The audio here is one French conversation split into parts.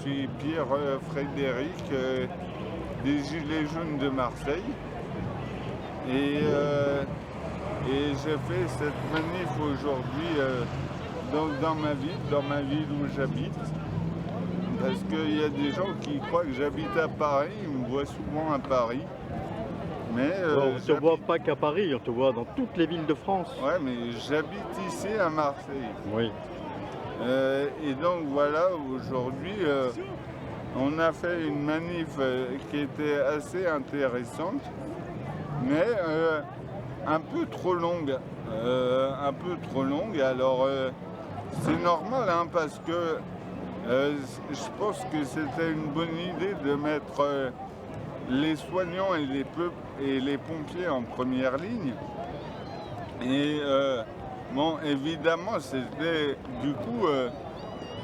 suis Pierre Frédéric des Gilets jaunes de Marseille. Et j'ai fait cette manif aujourd'hui dans ma ville où j'habite. Parce qu'il y a des gens qui croient que j'habite à Paris, ils me voient souvent à Paris. Mais on ne te voit pas qu'à Paris, on te voit dans toutes les villes de France. Ouais, mais j'habite ici à Marseille. Oui. Et donc voilà, aujourd'hui, on a fait une manif qui était assez intéressante, mais un peu trop longue. Alors, c'est normal, hein, parce que je pense que c'était une bonne idée de mettre les soignants et les pompiers en première ligne. Et bon, évidemment, c'était du coup,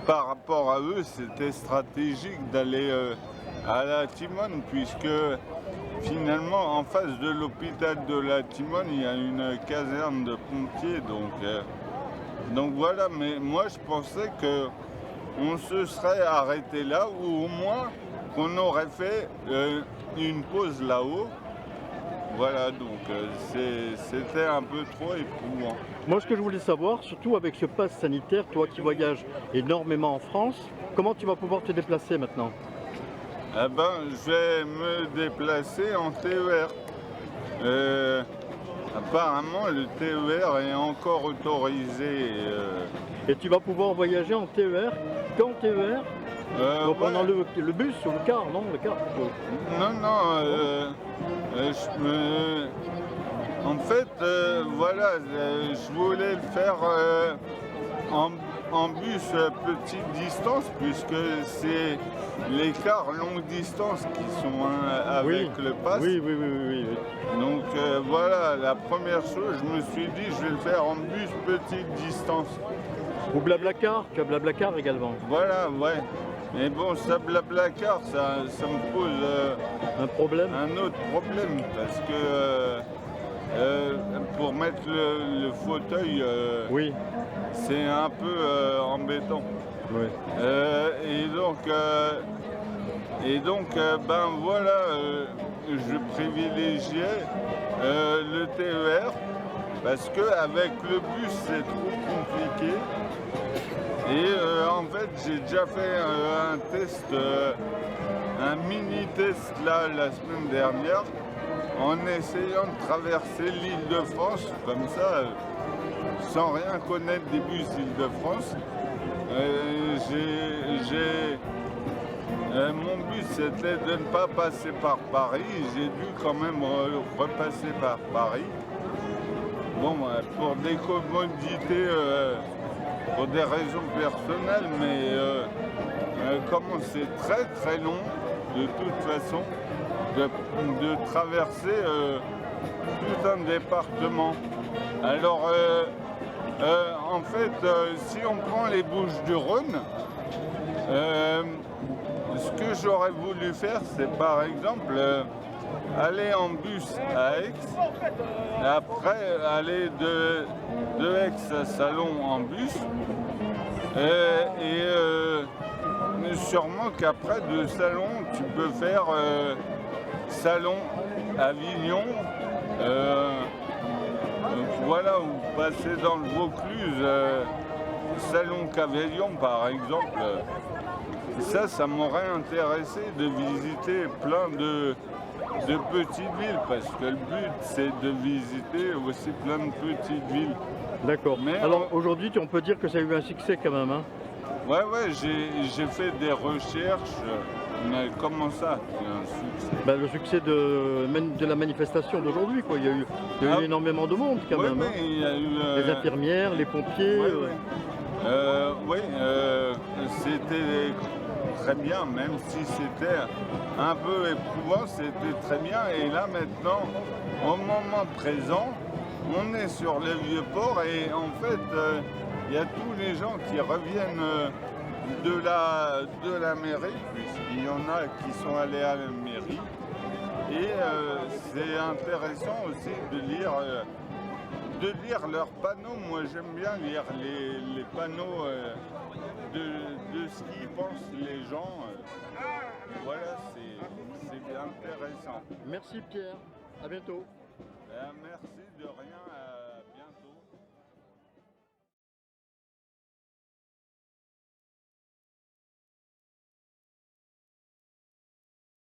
par rapport à eux, c'était stratégique d'aller à la Timone, puisque finalement, en face de l'hôpital de la Timone, il y a une caserne de pompiers. Donc voilà, mais moi je pensais que on se serait arrêté là, ou au moins qu'on aurait fait une pause là-haut. Voilà, donc c'était un peu trop éprouvant. Moi, ce que je voulais savoir, surtout avec ce pass sanitaire, toi qui voyages énormément en France, comment tu vas pouvoir te déplacer maintenant? Eh ben, je vais me déplacer en TER. Apparemment, le TER est encore autorisé. Et tu vas pouvoir voyager en TER, qu'en TER? Pendant Ouais. le bus ou le car, non? Le car. Non, en fait, voilà, je voulais le faire en bus petite distance, puisque c'est les cars longue distance qui sont avec Oui. le pass. Oui. Donc voilà, la première chose, je me suis dit, je vais le faire en bus petite distance. Ou Blablacar, tu as Blablacar également. Voilà, ouais. Mais bon, ça Blablacar, ça me pose Un problème? un autre problème, parce que pour mettre le fauteuil, Oui. c'est un peu embêtant. Oui. Et donc, ben voilà, je privilégiais le TER, parce qu'avec le bus, c'est trop compliqué. Et en fait, j'ai déjà fait un test, un mini-test là, la semaine dernière, en essayant de traverser l'Île-de-France, comme ça, sans rien connaître des bus Île-de-France. Mon but, c'était de ne pas passer par Paris. J'ai dû quand même repasser par Paris. Bon, pour des commodités, pour des raisons personnelles, mais comment c'est très long, de toute façon, de traverser tout un département. Alors, en fait, si on prend les Bouches-du-Rhône, ce que j'aurais voulu faire, c'est par exemple aller en bus à Aix, et après aller de Aix à Salon en bus, mais sûrement qu'après de Salon, tu peux faire Salon, Avignon, voilà, ou passer dans le Vaucluse, Salon-Cavelion par exemple. Ça m'aurait intéressé de visiter plein de petites villes, parce que le but c'est de visiter aussi plein de petites villes. D'accord. Mais alors aujourd'hui, on peut dire que ça a eu un succès quand même, hein? Ouais, j'ai fait des recherches, mais comment ça, c'est un succès? Ben, le succès de la manifestation d'aujourd'hui, quoi. Il y a eu énormément de monde quand même, mais hein. il y a eu... Les infirmières, les pompiers. C'était très bien, même si c'était un peu éprouvant, c'était très bien. Et là maintenant, au moment présent, on est sur le Vieux-Port et en fait, il y a tous les gens qui reviennent de la mairie, puisqu'il y en a qui sont allés à la mairie. Et c'est intéressant aussi de lire de lire leurs panneaux. Moi, j'aime bien lire les panneaux de ce qu'ils pensent les gens. Voilà, c'est intéressant. Merci Pierre, à bientôt. Merci de rien.